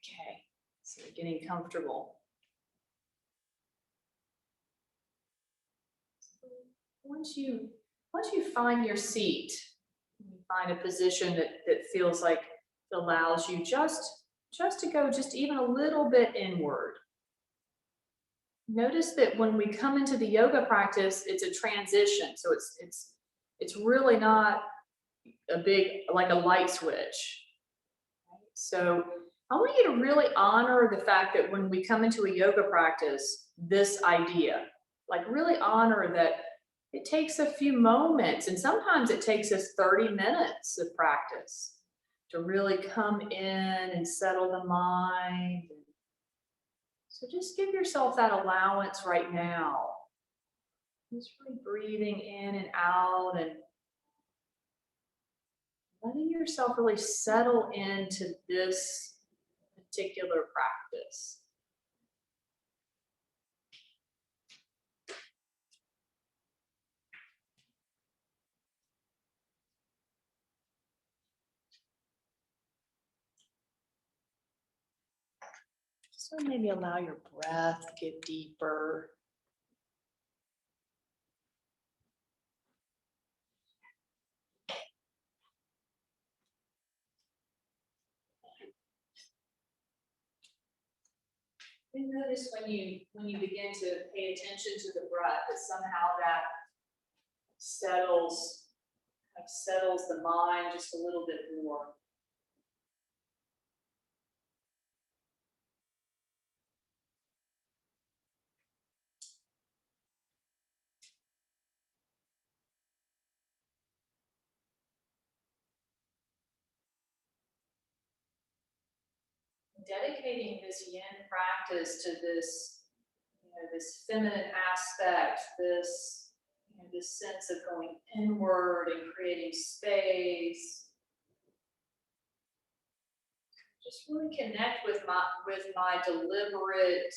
Okay, so you're getting comfortable. Once you find your seat, you find a position that feels like it allows you just to go just even a little bit inward. Notice that when we come into the yoga practice, it's a transition. So it's really not a big like a light switch. So I want you to really honor the fact that when we come into a yoga practice, this idea, like really honor that it takes a few moments, and sometimes it takes us 30 minutes of practice to really come in and settle the mind. So just give yourself that allowance right now. Just really breathing in and out and letting yourself really settle into this particular practice. So maybe allow your breath to get deeper. And notice when you begin to pay attention to the breath, that somehow that settles the mind just a little bit more. Dedicating this yin practice to this, this feminine aspect, this sense of going inward and creating space. Just really connect with my deliberate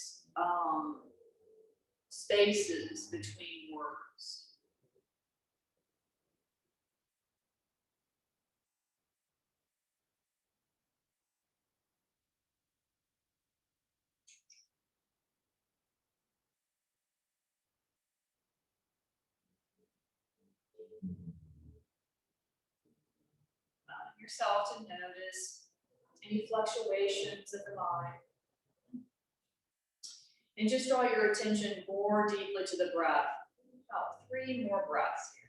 spaces between words. Allowing yourself to notice any fluctuations of the mind. And just draw your attention more deeply to the breath. About 3 more breaths here.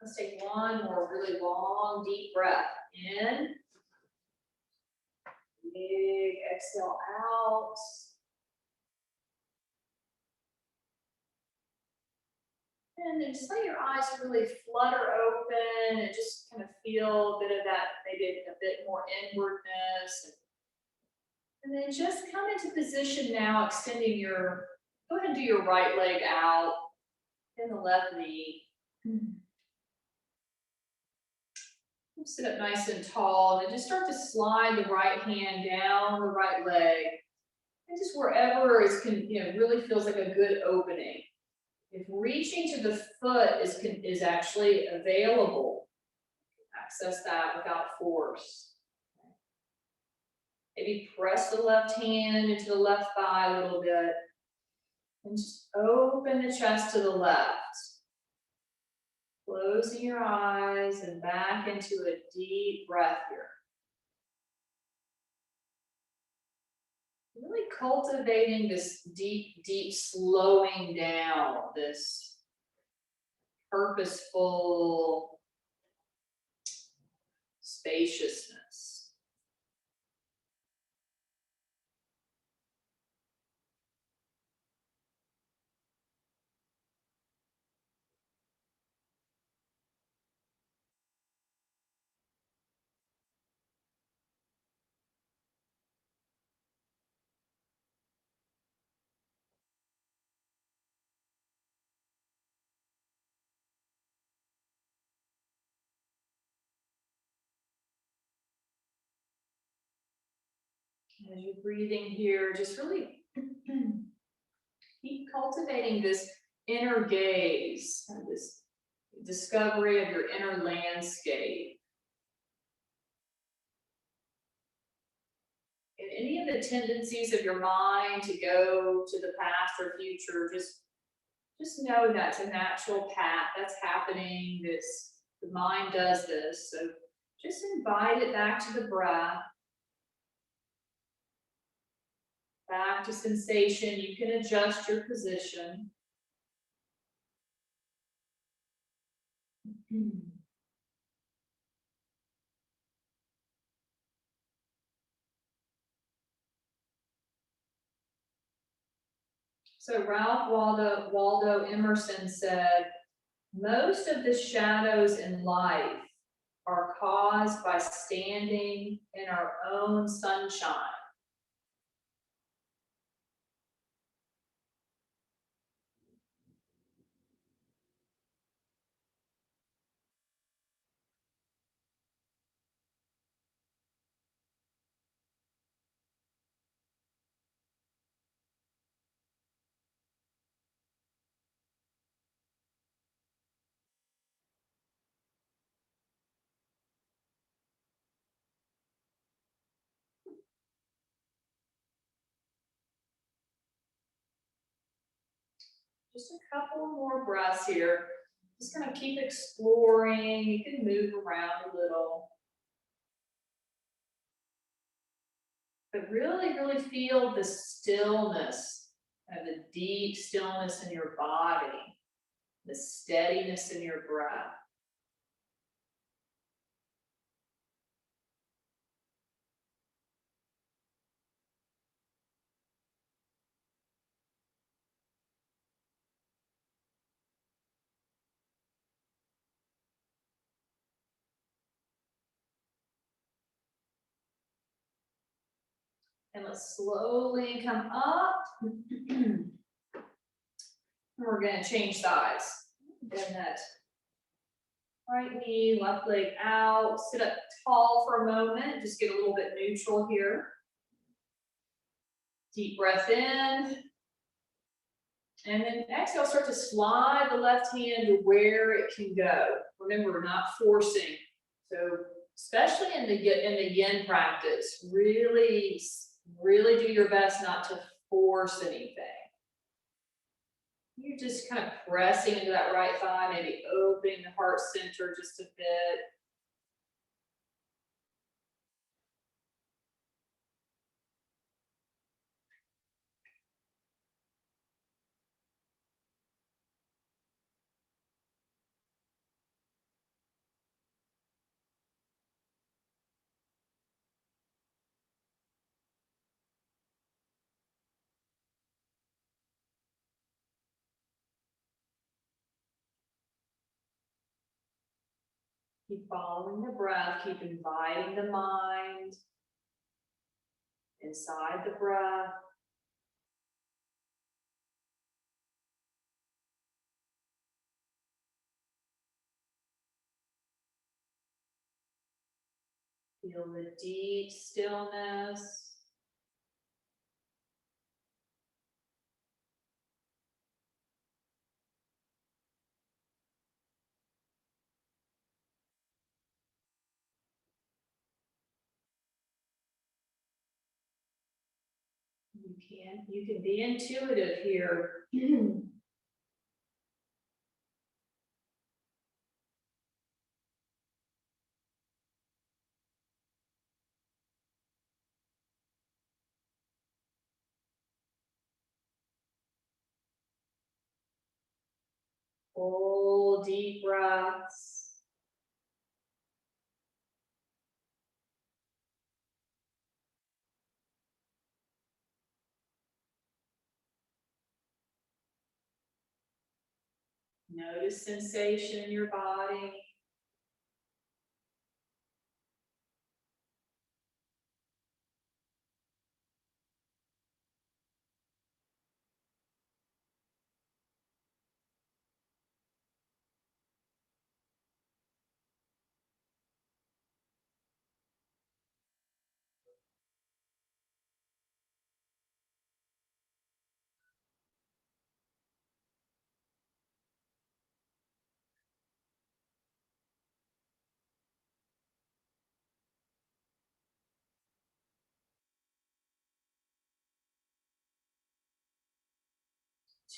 Let's take one more really long, deep breath. In. Big exhale out. And then just let your eyes really flutter open and just kind of feel a bit of that, maybe a bit more inwardness. And then just come into position now, extending go ahead and do your right leg out and the left knee. Sit up nice and tall, and just start to slide the right hand down the right leg, and just wherever really feels like a good opening. If reaching to the foot is actually available, access that without force. Maybe press the left hand into the left thigh a little bit, and just open the chest to the left. Closing your eyes and back into a deep breath here. Really cultivating this deep, deep slowing down, this purposeful spaciousness. As you're breathing here, just really keep cultivating this inner gaze, this discovery of your inner landscape. And any of the tendencies of your mind to go to the past or future, just know that's a natural path that's happening. The mind does this. So just invite it back to the breath, back to sensation. You can adjust your position. So Ralph Waldo Emerson said, most of the shadows in life are caused by standing in our own sunshine. Just a couple more breaths here. Just kind of keep exploring. You can move around a little. But really, really feel the stillness, and the deep stillness in your body, the steadiness in your breath. And let's slowly come up. And we're going to change sides. Bend that right knee, left leg out. Sit up tall for a moment. Just get a little bit neutral here. Deep breath in. And then exhale, start to slide the left hand to where it can go. Remember, we're not forcing. So especially in the yin practice, really do your best not to force anything. You're just kind of pressing into that right thigh, maybe opening the heart center just a bit. Keep following the breath, keep inviting the mind inside the breath. Feel the deep stillness. You can be intuitive here. Full deep breaths. Notice sensation in your body.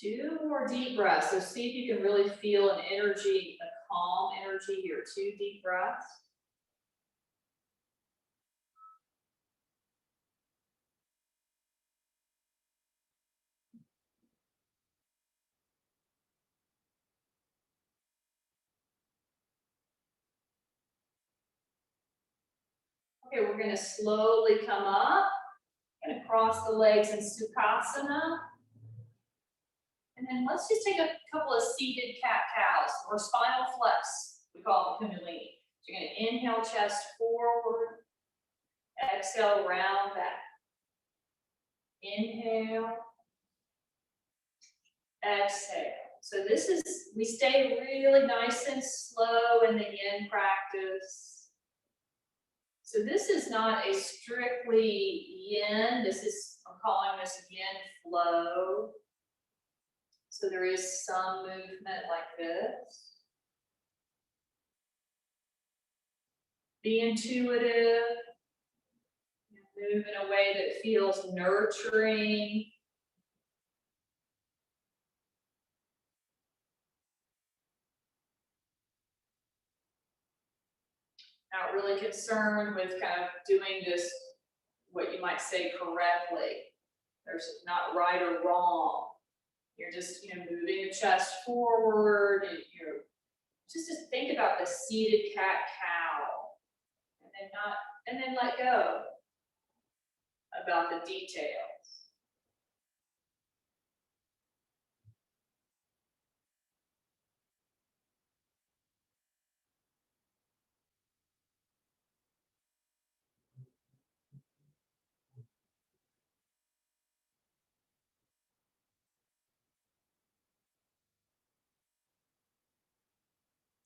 2 more deep breaths. So see if you can really feel an energy, a calm energy here. 2 deep breaths. Okay, we're gonna slowly come up. Gonna cross the legs in Sukhasana. And then let's just take a couple of seated cat-cows or spinal flex. We call it Kundalini. So you're gonna inhale, chest forward. Exhale, round back. Inhale. Exhale. So this is, we stay really nice and slow in the yin practice. So this is not a strictly yin. This is, I'm calling this yin flow. So there is some movement like this. Be intuitive. Move in a way that feels nurturing. Not really concerned with kind of doing this, what you might say correctly. There's not right or wrong. You're just, moving the chest forward, and you're just think about the seated cat-cow, and then let go about the details.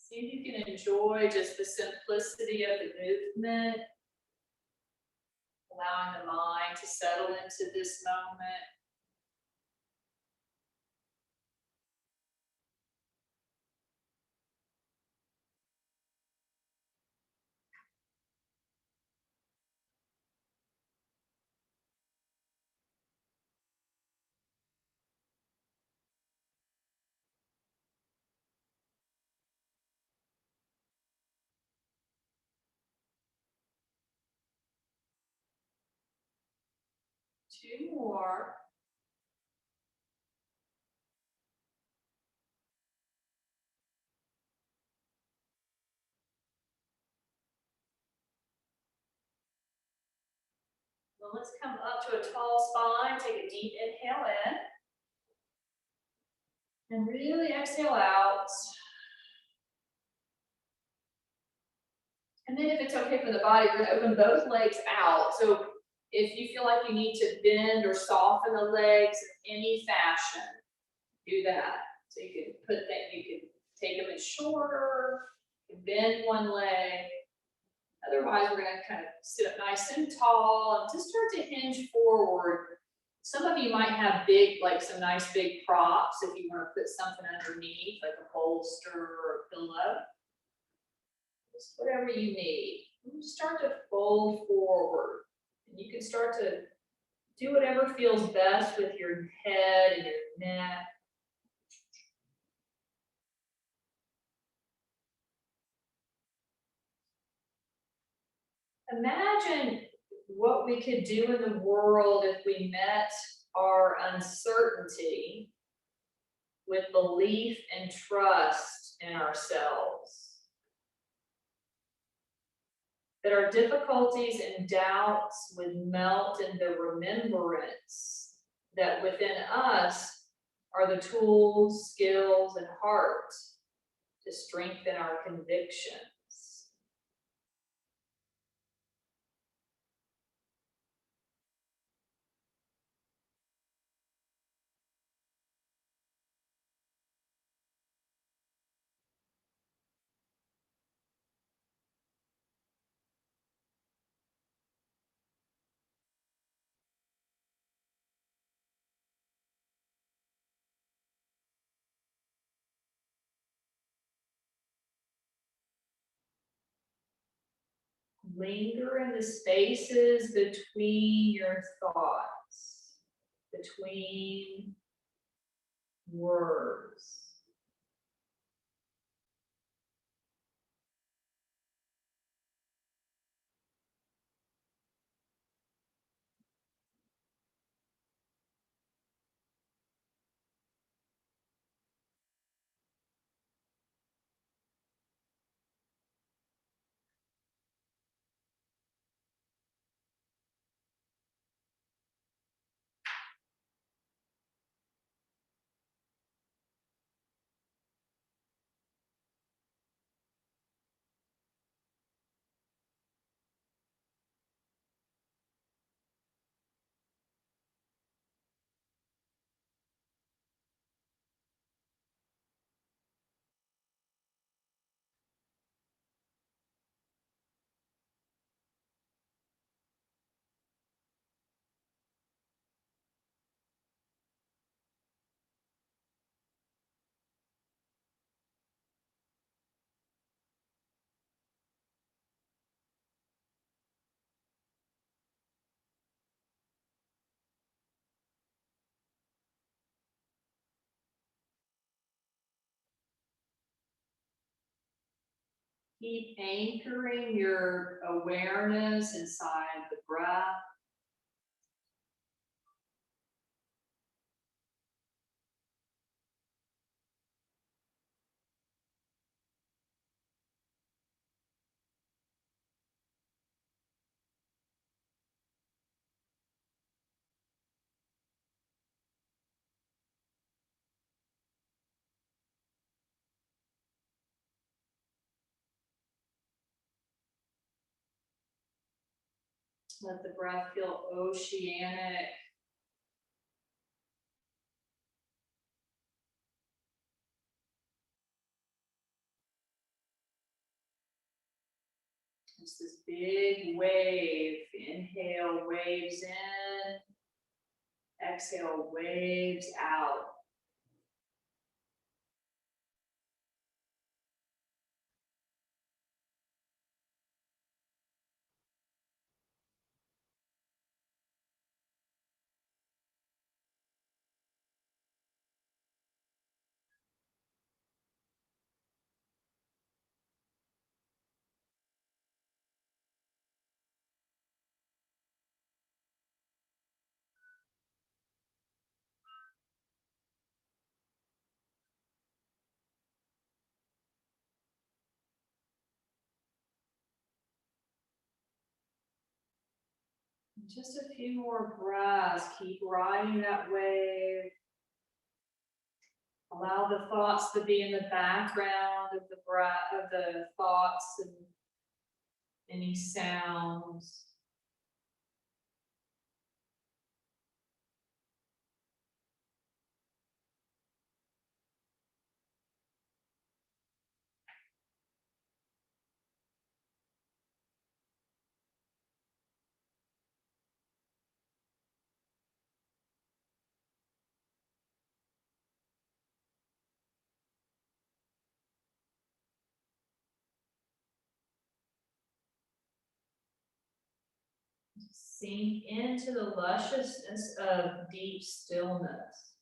See if you can enjoy just the simplicity of the movement, allowing the mind to settle into this moment. Two more. Well, let's come up to a tall spine. Take a deep inhale in. And really exhale out. And then if it's okay for the body, we're gonna open both legs out. So if you feel like you need to bend or soften the legs in any fashion, do that. So you can you can take them in shorter, you can bend one leg. Otherwise, we're gonna kind of sit up nice and tall and just start to hinge forward. Some of you might have big, like some nice big props if you want to put something underneath, like a bolster or a pillow. Just whatever you need. You start to fold forward. And you can start to do whatever feels best with your head and your neck. Imagine what we could do in the world if we met our uncertainty with belief and trust in ourselves. That our difficulties and doubts would melt in the remembrance that within us are the tools, skills, and heart to strengthen our convictions. Linger in the spaces between your thoughts, between words. Keep anchoring your awareness inside the breath. Let the breath feel oceanic. It's this big wave. Inhale, waves in. Exhale, waves out. Just a few more breaths. Keep riding that wave. Allow the thoughts to be in the background of the breath, of the thoughts and any sounds. Sink into the lusciousness of deep stillness.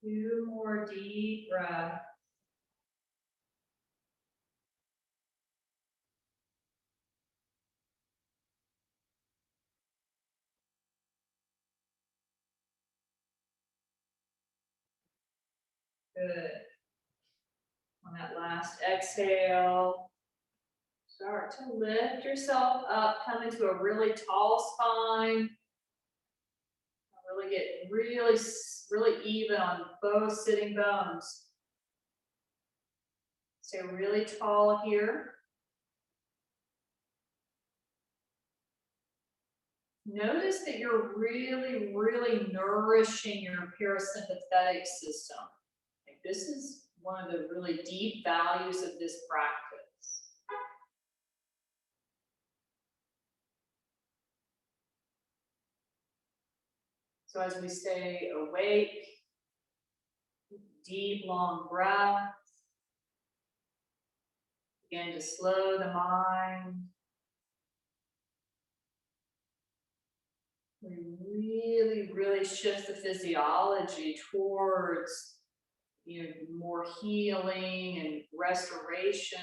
Two more deep breaths. Good. On that last exhale, start to lift yourself up, come into a really tall spine. Really get really even on both sitting bones. Stay really tall here. Notice that you're really nourishing your parasympathetic system. Like this is one of the really deep values of this practice. So as we stay awake, deep, long breaths, begin to slow the mind. We really shift the physiology towards, more healing and restoration.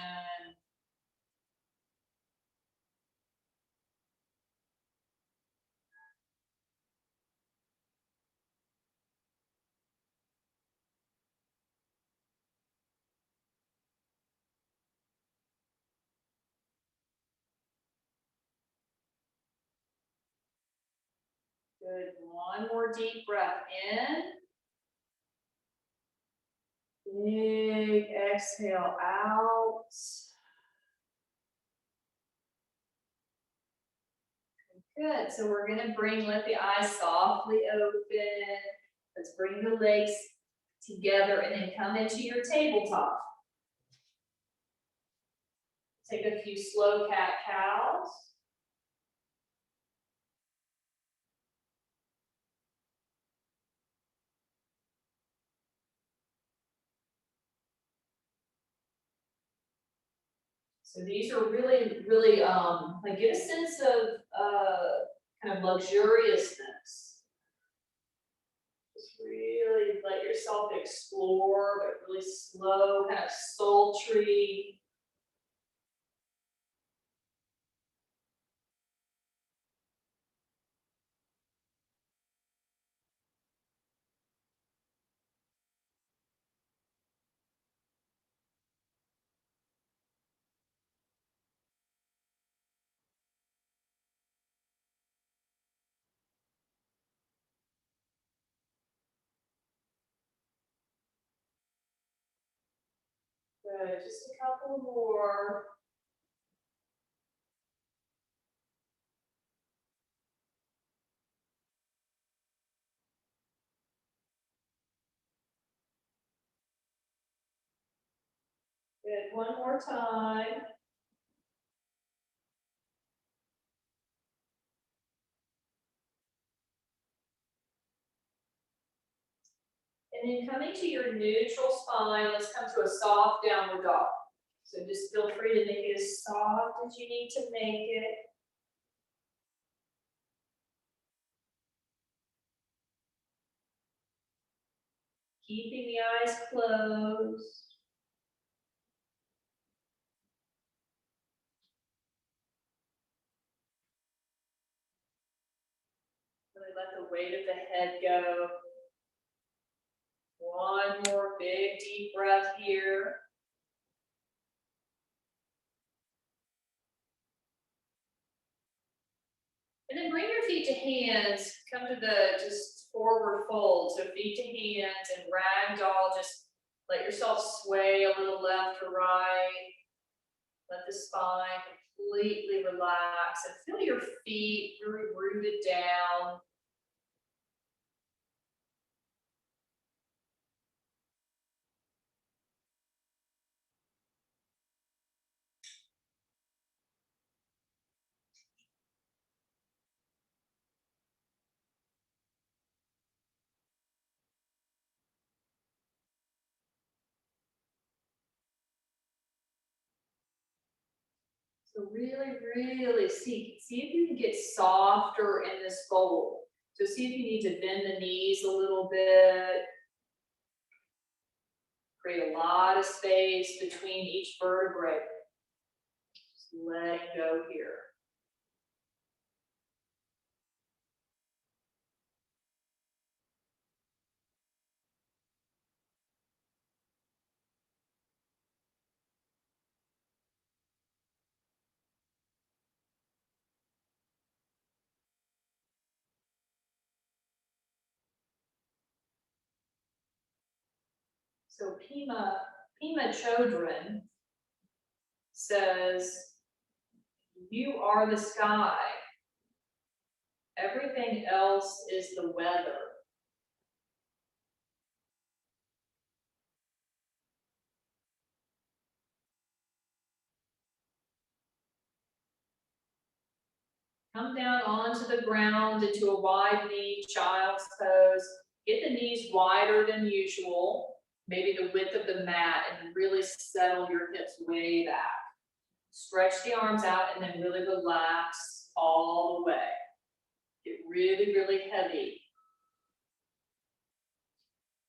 Good. One more deep breath in. Big exhale out. Good. So we're going to let the eyes softly open. Let's bring the legs together and then come into your tabletop. Take a few slow cat-cows. So these are really, like get a sense of kind of luxuriousness. Just really let yourself explore, but really slow, kind of sultry. Good, just a couple more. Good, one more time. And then coming to your neutral spine, let's come to a soft downward dog. So just feel free to make it as soft as you need to make it. Keeping the eyes closed. Really let the weight of the head go. One more big deep breath here. And then bring your feet to hands. Come to the just forward fold. So feet to hands and ragdoll. Just let yourself sway a little left or right. Let the spine completely relax and feel your feet really rooted down. So really see if you can get softer in this fold. So see if you need to bend the knees a little bit. Create a lot of space between each vertebrae. Just letting go here. So Pema Chodron says, you are the sky. Everything else is the weather. Come down onto the ground into a wide knee, child's pose. Get the knees wider than usual, maybe the width of the mat, and really settle your hips way back. Stretch the arms out and then really relax all the way. Get really, really heavy.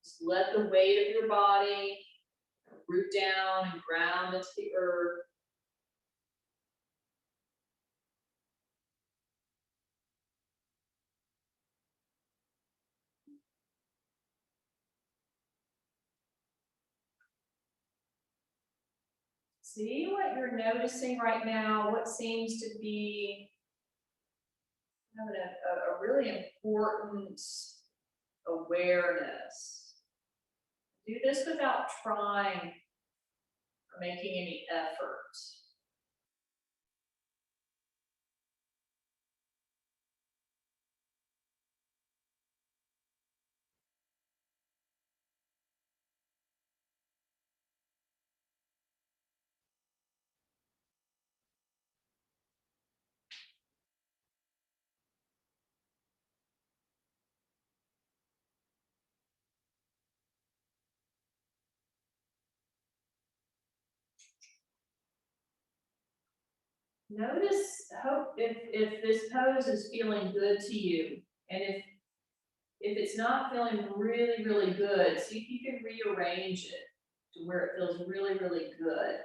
Just let the weight of your body root down and ground into the earth. See what you're noticing right now, what seems to be having a really important awareness. Do this without trying or making any effort. Notice, hope if this pose is feeling good to you, and if it's not feeling really, really good, see if you can rearrange it to where it feels really, really good.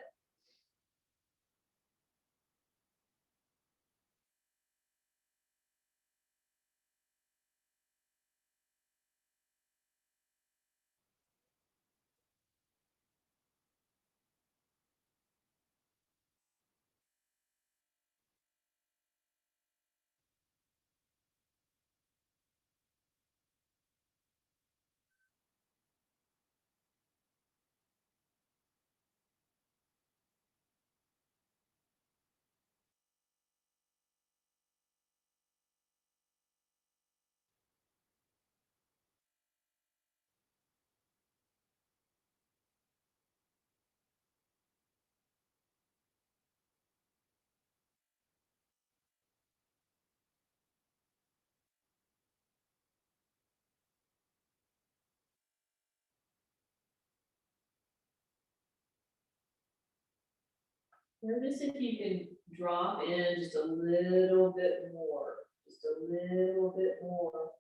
Notice if you can drop in just a little bit more, just a little bit more.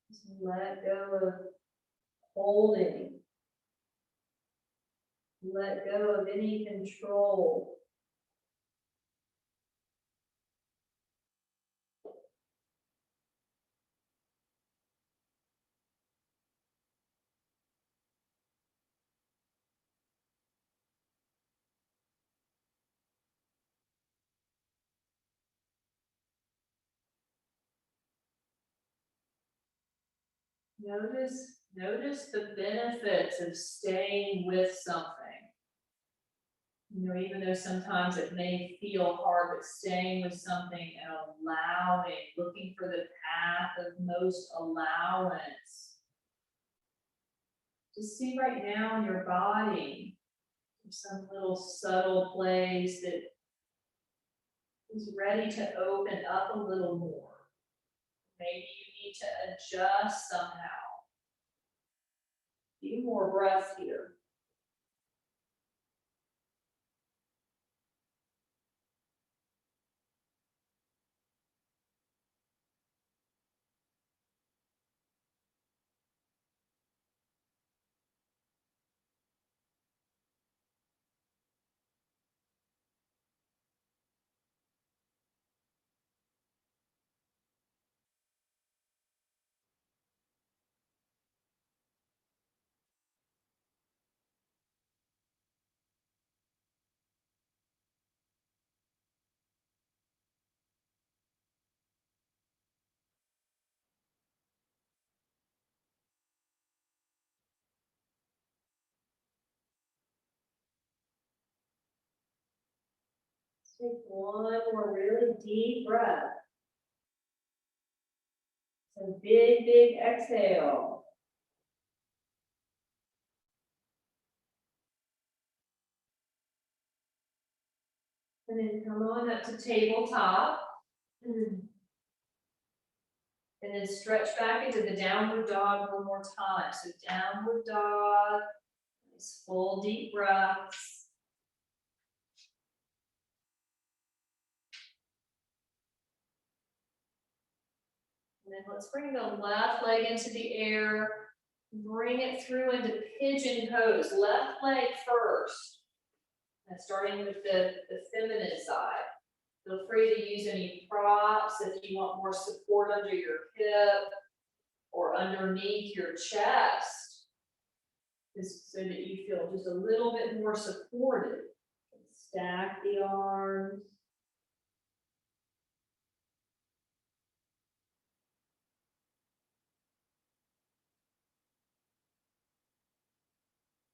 Just let go of holding. Let go of any control. Notice the benefits of staying with something. You know, even though sometimes it may feel hard, but staying with something and allowing, looking for the path of most allowance. Just see right now in your body, some little subtle place that is ready to open up a little more. Maybe you need to adjust somehow. A few more breaths here. Take one more really deep breath. So big, big exhale. And then come on up to tabletop. And then stretch back into the downward dog one more time. So downward dog, nice full deep breaths. And then let's bring the left leg into the air. Bring it through into pigeon pose. Left leg first. And starting with the feminine side. Feel free to use any props if you want more support under your hip or underneath your chest, just so that you feel just a little bit more supported. Stack the arms.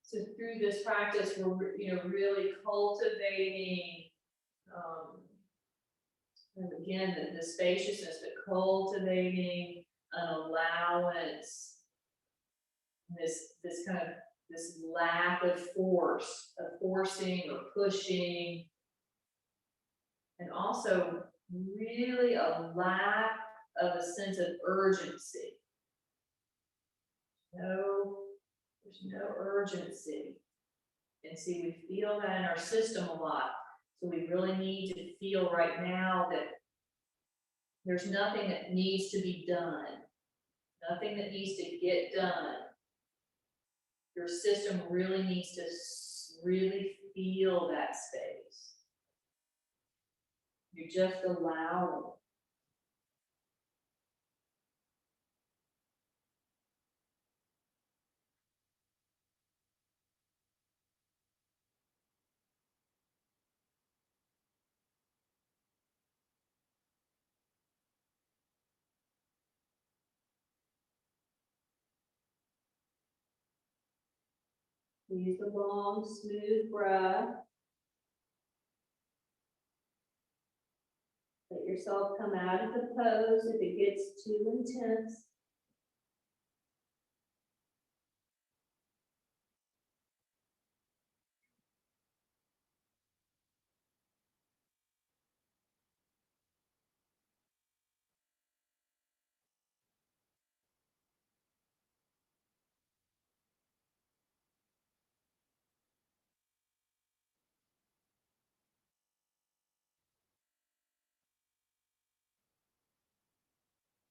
So through this practice, we're really cultivating, and again, the spaciousness, but cultivating an allowance, this kind of this lack of force, of forcing or pushing, and also really a lack of a sense of urgency. There's no urgency. And see, we feel that in our system a lot. So we really need to feel right now that there's nothing that needs to be done, nothing that needs to get done. Your system really needs to really feel that space. You're just allowing. Use the long, smooth breath. Let yourself come out of the pose if it gets too intense.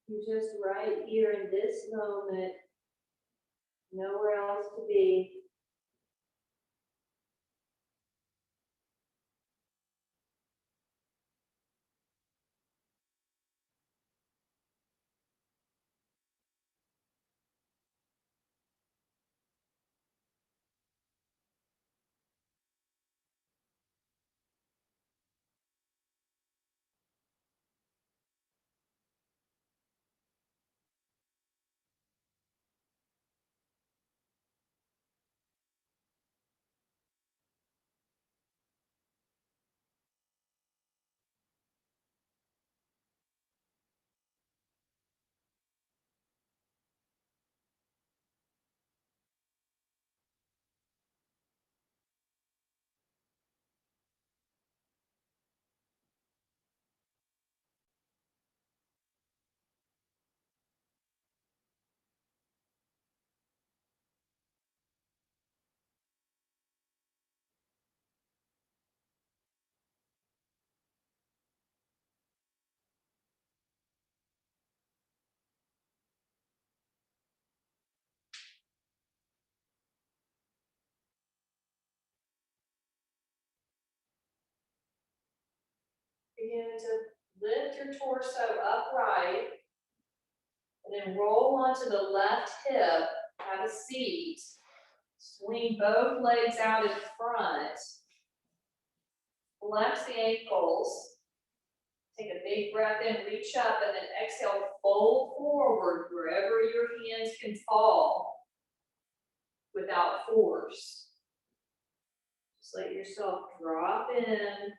You're just right here in this moment, nowhere else to be. Begin to lift your torso upright, and then roll onto the left hip, have a seat, swing both legs out in front, flex the ankles, take a big breath in, reach up, and then exhale, fold forward wherever your hands can fall without force. Just let yourself drop in.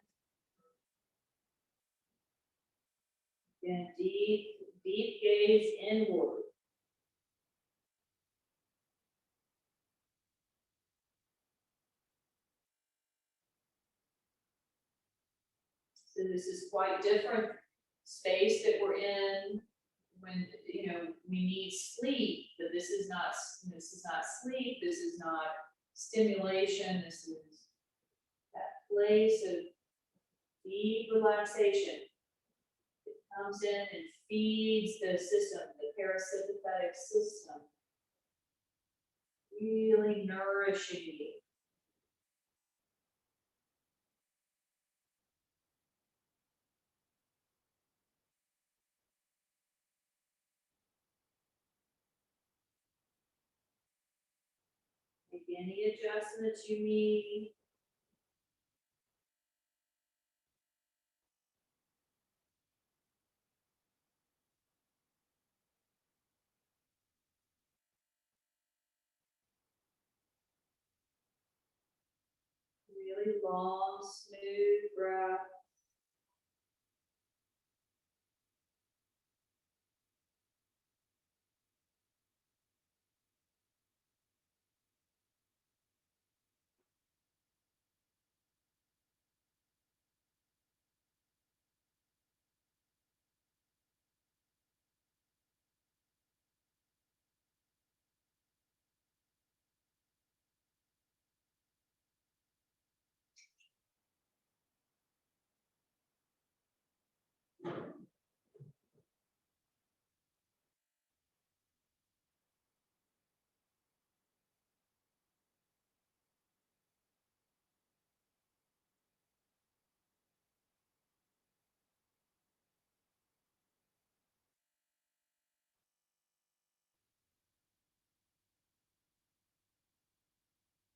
And deep, deep gaze inward. So this is quite different space that we're in when, you know, we need sleep, but this is not sleep, this is not stimulation, this is that place of deep relaxation. It comes in and feeds the system, the parasympathetic system, really nourishing you. Make any adjustments you need. Really long, smooth breath.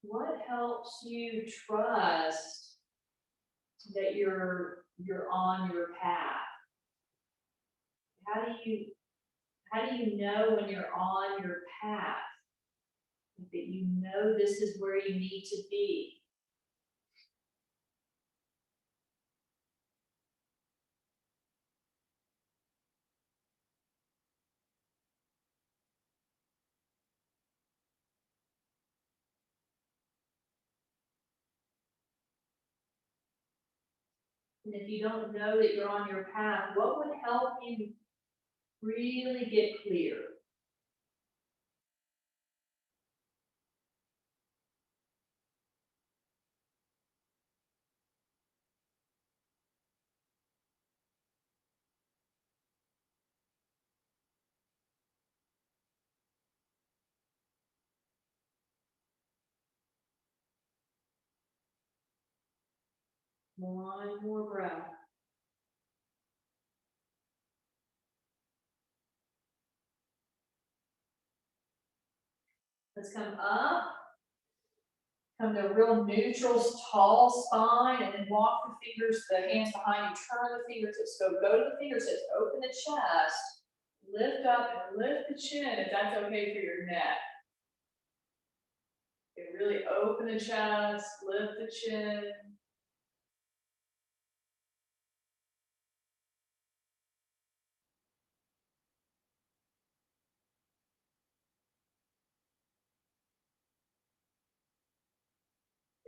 What helps you trust that you're on your path? How do you know when you're on your path? That you know this is where you need to be. And if you don't know that you're on your path, what would help you really get clear? One more breath. Let's come up. Come to a real neutral, tall spine, and then walk the fingers, the hands behind you, turn the fingertips, go to the fingertips, open the chest, lift up and lift the chin if that's okay for your neck. Okay, really open the chest, lift the chin.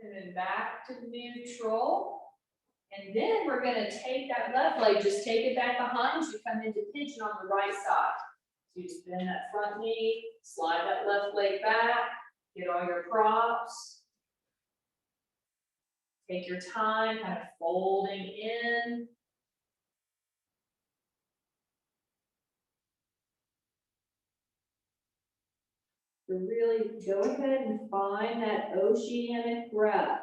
And then back to neutral. And then we're gonna take that left leg, just take it back behind you, come into pigeon on the right side. So you just bend that front knee, slide that left leg back, get all your props. Take your time, kind of folding in. So really go ahead and find that oceanic breath.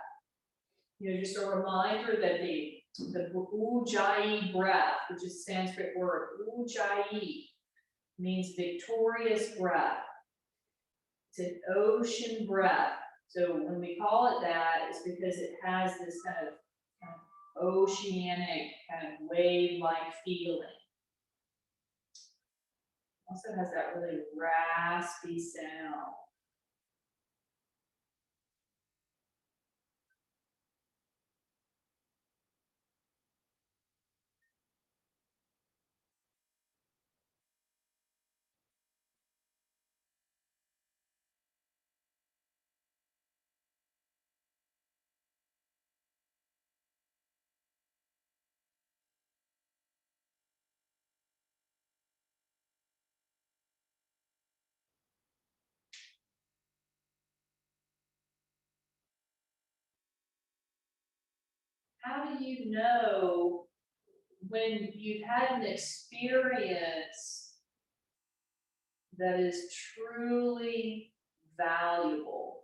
You know, just a reminder that the ujjayi breath, which is a Sanskrit word, ujjayi, means victorious breath. It's an ocean breath. So when we call it that, it's because it has this kind of oceanic, kind of wave-like feeling. Also has that really raspy sound. do you know when you've had an experience that is truly valuable?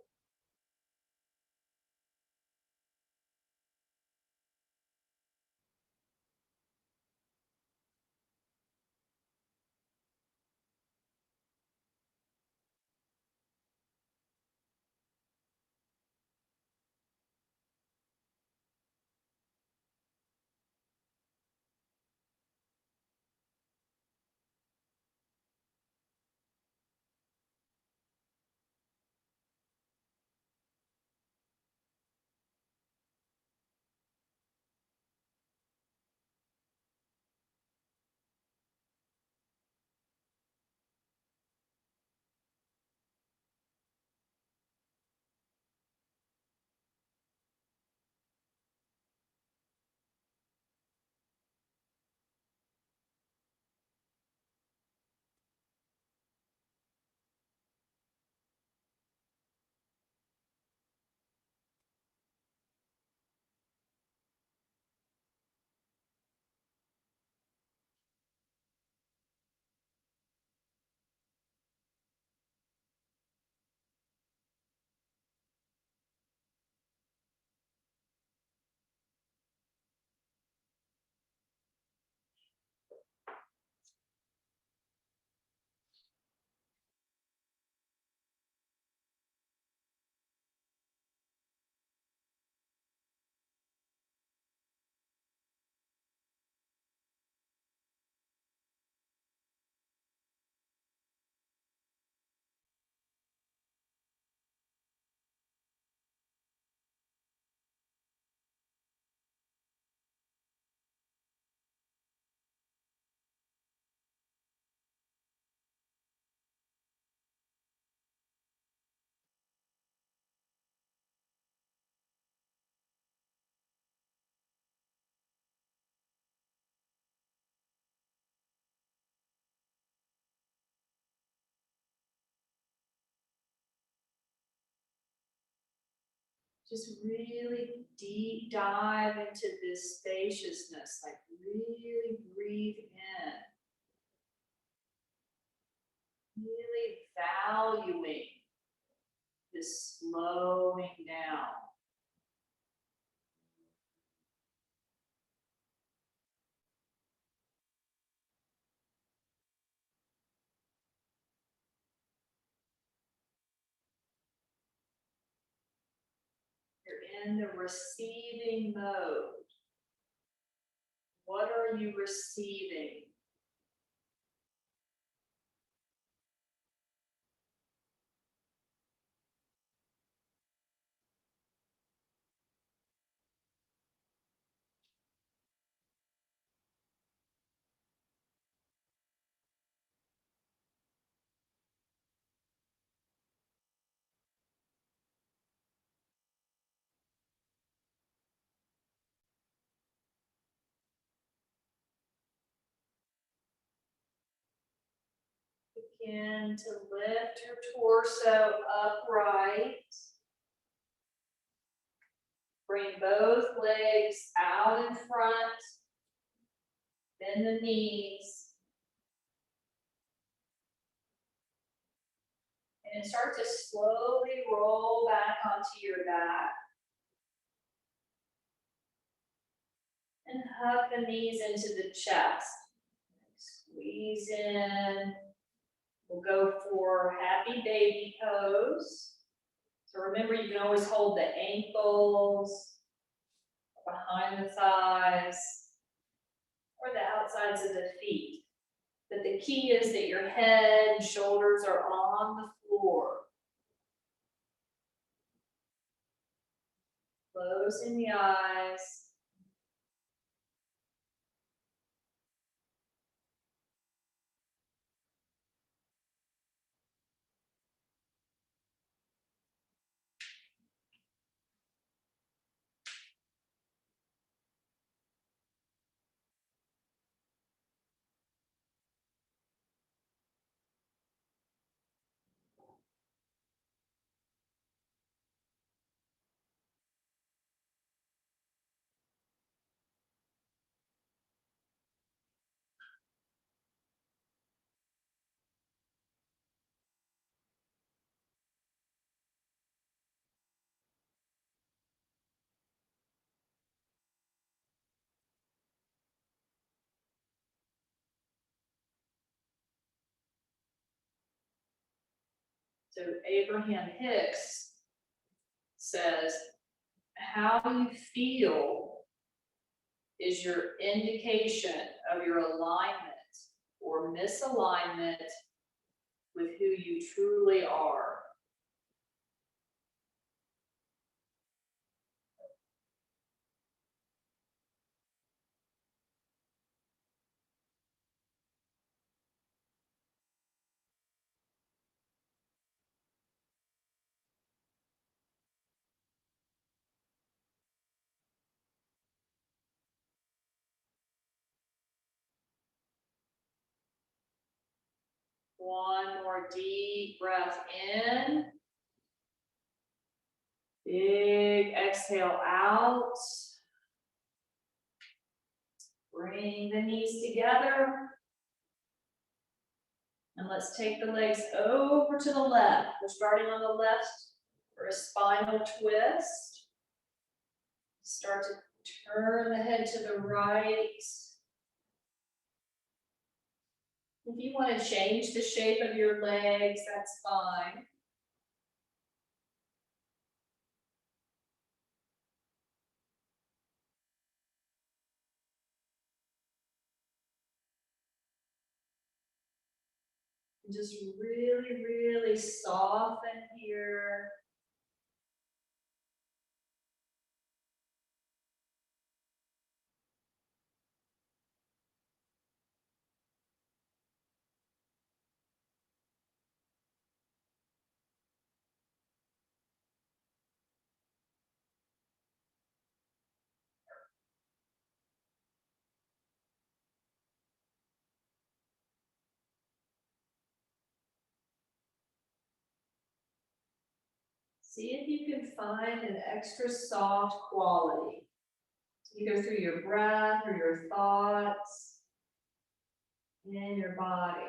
Just really deep dive into this spaciousness, like really breathe in, really valuing this slowing down. You're in the receiving mode. What are you receiving? Begin to lift your torso upright. Bring both legs out in front. Bend the knees. And start to slowly roll back onto your back. And hug the knees into the chest. Squeeze in. We'll go for happy baby pose. So remember, you can always hold the ankles behind the thighs or the outsides of the feet. But the key is that your head and shoulders are on the floor. Closing the eyes. So Abraham Hicks says, how you feel is your indication of your alignment or misalignment with who you truly are. One more deep breath in. Big exhale out. Bring the knees together. And let's take the legs over to the left. We're starting on the left for a spinal twist. Start to turn the head to the right. If you want to change the shape of your legs, that's fine. And just really, really soften here. See if you can find an extra soft quality. Either through your breath or your thoughts in your body.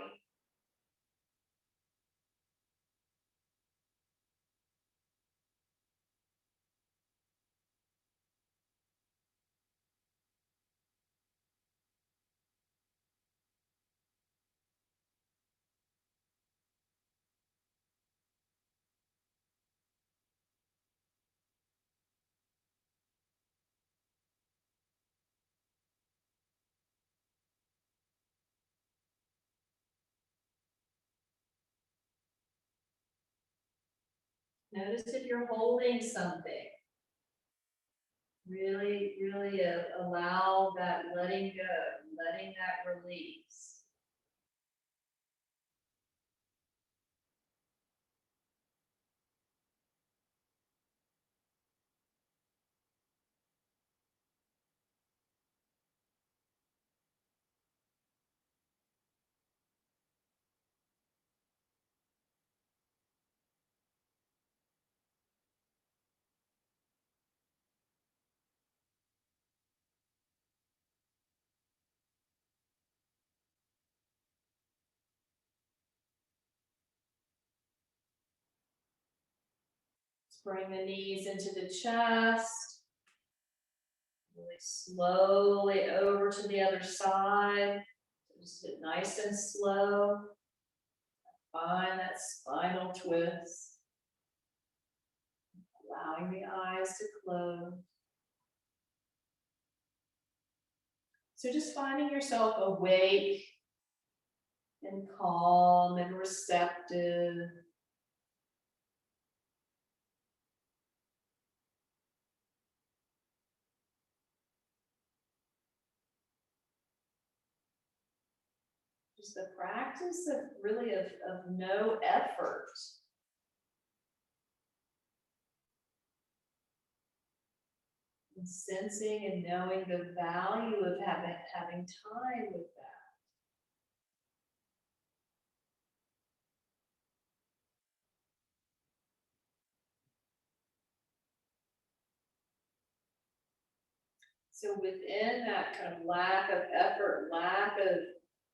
Notice if you're holding something. Really, really allow that letting go, letting that release. Let's bring the knees into the chest. Really slowly over to the other side. Just get nice and slow. Find that spinal twist. Allowing the eyes to close. So just finding yourself awake and calm and receptive. Just the practice of really of no effort. And sensing and knowing the value of having time with that. So within that kind of lack of effort, lack of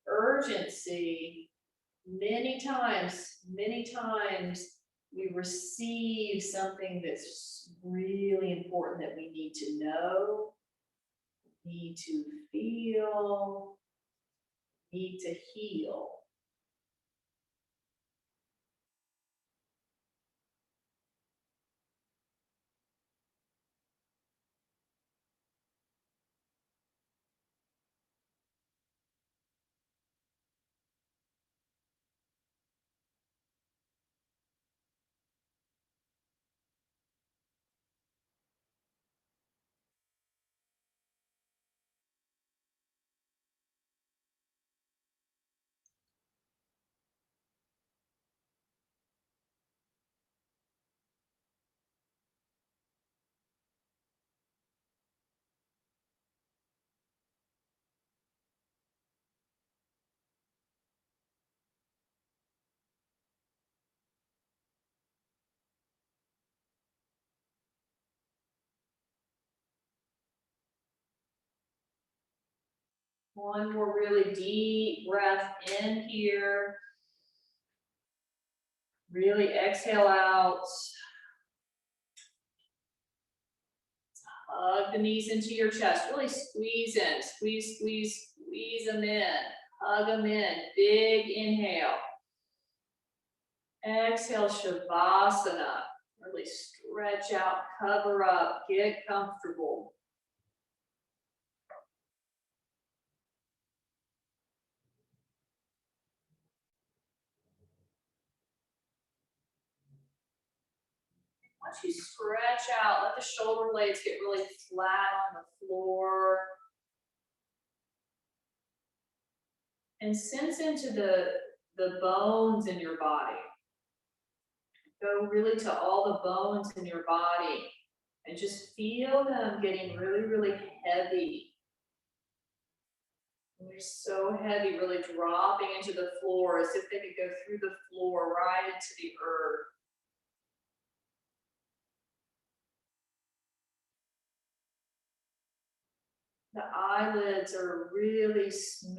urgency, many times we receive something that's really important that we need to know, need to feel, need to heal. One more really deep breath in here. Really exhale out. Hug the knees into your chest. Really squeeze in. Squeeze, squeeze, squeeze them in. Hug them in. Big inhale. Exhale, Shavasana. Really stretch out, cover up, get comfortable. Once you stretch out, let the shoulder blades get really flat on the floor. And sense into the bones in your body. Go really to all the bones in your body and just feel them getting really, really heavy. And they're so heavy, really dropping into the floor as if they could go through the floor right into the earth. The eyelids are really smooth.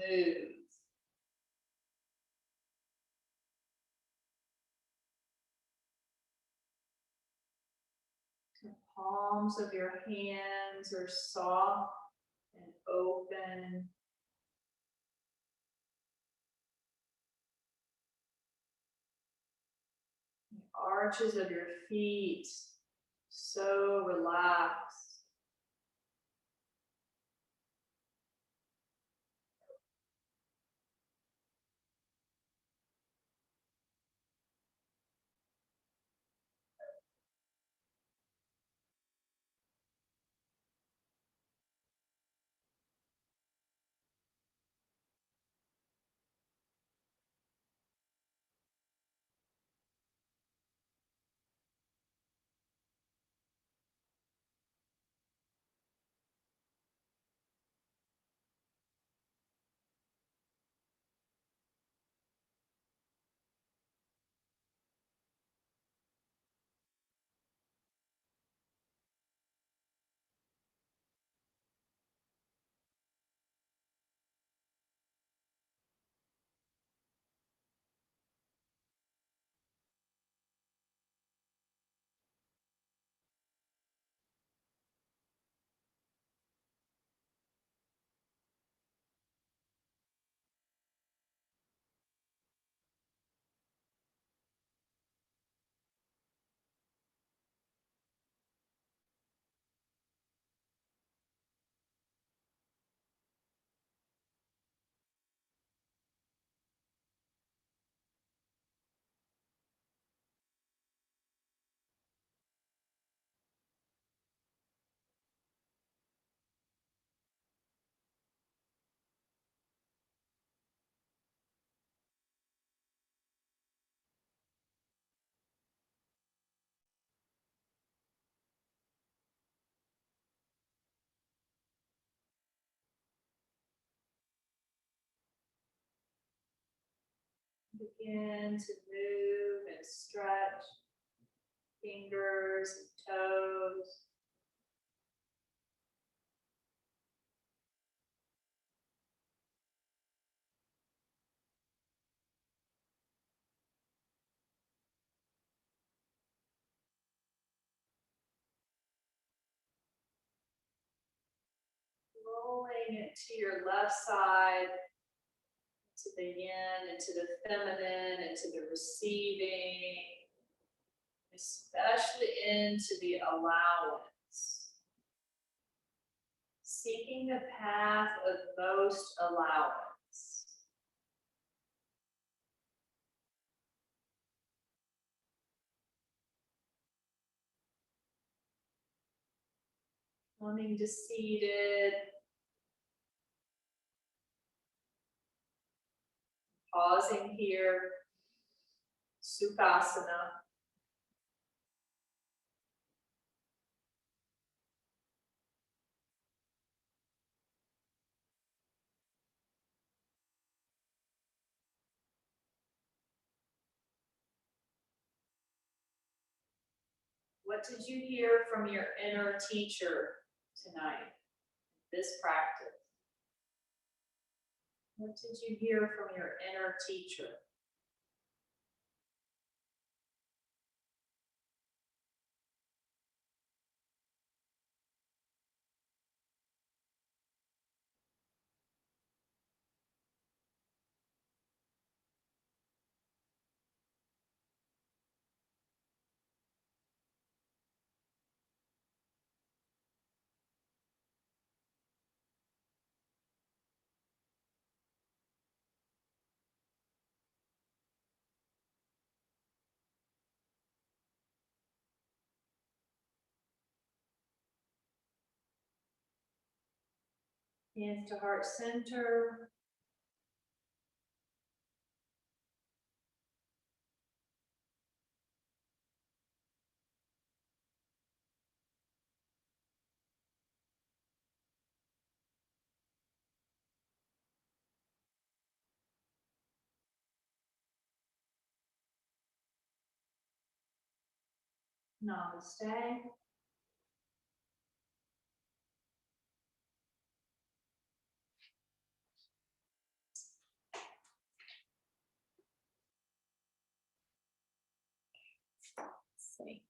The palms of your hands are soft and open. The arches of your feet so relaxed. Begin to move and stretch fingers and toes. Rolling it to your left side, to the yin, into the feminine, into the receiving, especially into the allowance. Seeking the path of most allowance. Coming to seated. Pausing here. Sukhasana. What did you hear from your inner teacher tonight? This practice. What did you hear from your inner teacher? Hands to heart center. Namaste. Let's see.